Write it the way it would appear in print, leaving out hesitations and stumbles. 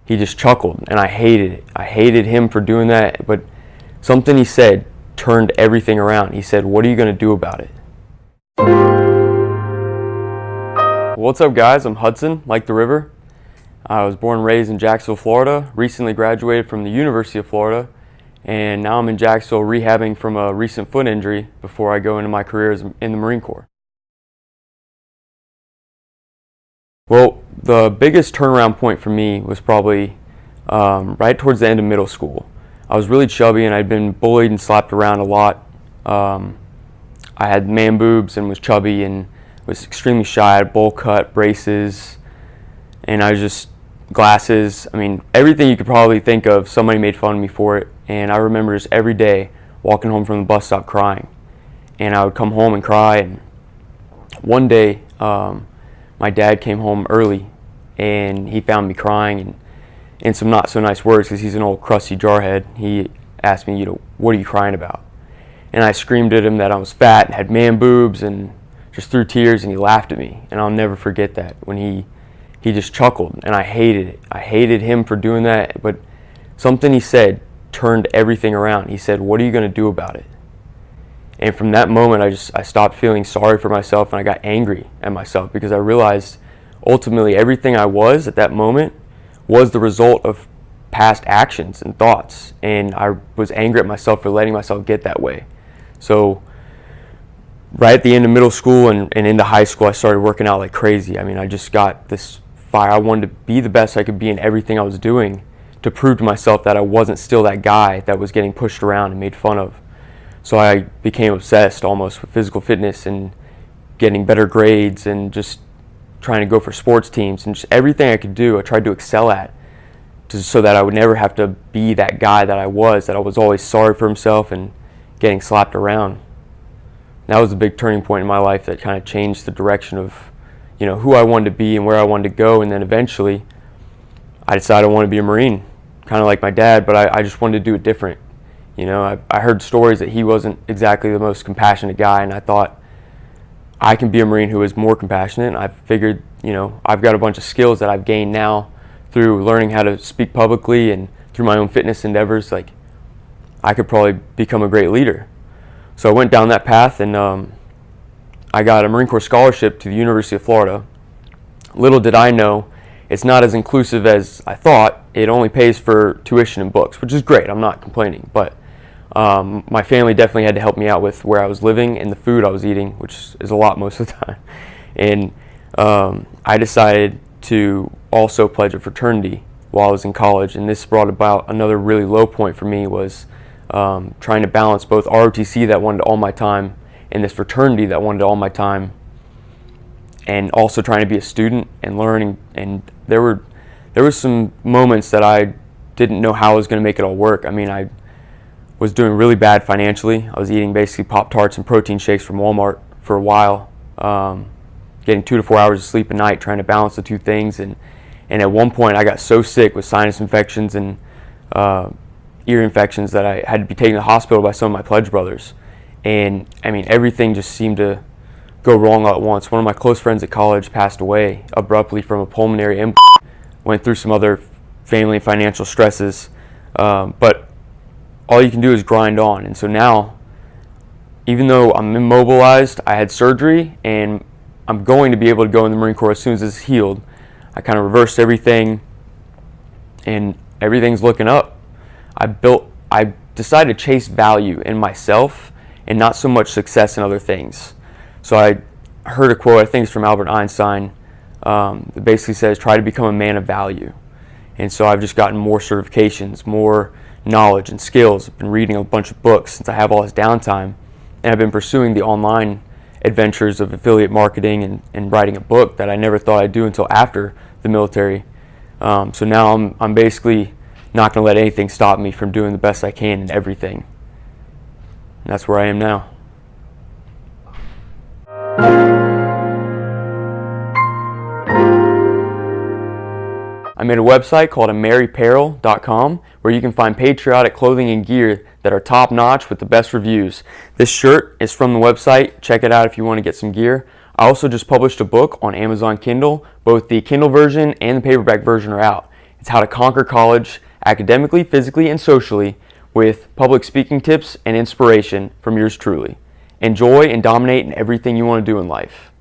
he just chuckled, and I hated it. I hated him for doing that, but something he said turned everything around. He said, "What are you going to do about it?" What's up, guys? I'm Hudson, like the river. I was born and raised in Jacksonville, Florida, recently graduated from the University of Florida, and now I'm in Jacksonville rehabbing from a recent foot injury before I go into my career in the Marine Corps. Well, the biggest turnaround point for me was probably right towards the end of middle school. I was really chubby and I'd been bullied and slapped around a lot. I had man-boobs and was chubby and was extremely shy. I had bowl cut, braces, and I was just glasses. I mean, everything you could probably think of, somebody made fun of me for it. And I remember just every day walking home from the bus stop crying. And I would come home and cry. And one day, my dad came home early and he found me crying and in some not so nice words, because he's an old crusty jarhead. He asked me, "What are you crying about?" And I screamed at him that I was fat and had man boobs and just threw tears, and he laughed at me. And I'll never forget that, when he just chuckled, and I hated it. I hated him for doing that, but something he said turned everything around. He said, "What are you going to do about it?" And from that moment, I stopped feeling sorry for myself, and I got angry at myself, because I realized ultimately everything I was at that moment was the result of past actions and thoughts, and I was angry at myself for letting myself get that way. So right at the end of middle school and into high school, I started working out like crazy. I mean, I just got this fire. I wanted to be the best I could be in everything I was doing, to prove to myself that I wasn't still that guy that was getting pushed around and made fun of. So I became obsessed almost with physical fitness and getting better grades and just trying to go for sports teams, and just everything I could do, I tried to excel at, so that I would never have to be that guy that I was always sorry for himself and getting slapped around. That was a big turning point in my life that kind of changed the direction of, who I wanted to be and where I wanted to go. And then eventually I decided I wanted to be a Marine, kind of like my dad, but I just wanted to do it different. I heard stories that he wasn't exactly the most compassionate guy, and I thought, I can be a Marine who is more compassionate. And I figured, I've got a bunch of skills that I've gained now through learning how to speak publicly and through my own fitness endeavors. Like, I could probably become a great leader. So I went down that path, and I got a Marine Corps scholarship to the University of Florida. Little did I know, it's not as inclusive as I thought. It only pays for tuition and books, which is great. I'm not complaining, but my family definitely had to help me out with where I was living and the food I was eating, which is a lot most of the time. And I decided to also pledge a fraternity while I was in college, and this brought about another really low point for me, was trying to balance both ROTC that wanted all my time and this fraternity that wanted all my time, and also trying to be a student and learning. And there were some moments that I didn't know how I was going to make it all work. I mean, I was doing really bad financially. I was eating basically Pop-Tarts and protein shakes from Walmart for a while, getting 2 to 4 hours of sleep a night, trying to balance the two things. And at one point I got so sick with sinus infections and ear infections that I had to be taken to the hospital by some of my pledge brothers. And I mean, everything just seemed to go wrong all at once. One of my close friends at college passed away abruptly from a pulmonary embolism. Went through some other family and financial stresses, but all you can do is grind on. And so now, even though I'm immobilized, I had surgery, and I'm going to be able to go in the Marine Corps as soon as it's healed. I kind of reversed everything, and everything's looking up. I decided to chase value in myself and not so much success in other things. So I heard a quote, I think it's from Albert Einstein, that basically says, try to become a man of value. And so I've just gotten more certifications, more knowledge and skills. I've been reading a bunch of books since I have all this downtime, and I've been pursuing the online adventures of affiliate marketing and writing a book that I never thought I'd do until after the military. So now I'm basically not going to let anything stop me from doing the best I can in everything. And that's where I am now. I made a website called AmaryParel.com where you can find patriotic clothing and gear that are top notch with the best reviews. This shirt is from the website. Check it out if you want to get some gear. I also just published a book on Amazon Kindle. Both the Kindle version and the paperback version are out. It's how to conquer college academically, physically, and socially with public speaking tips and inspiration from yours truly. Enjoy and dominate in everything you want to do in life.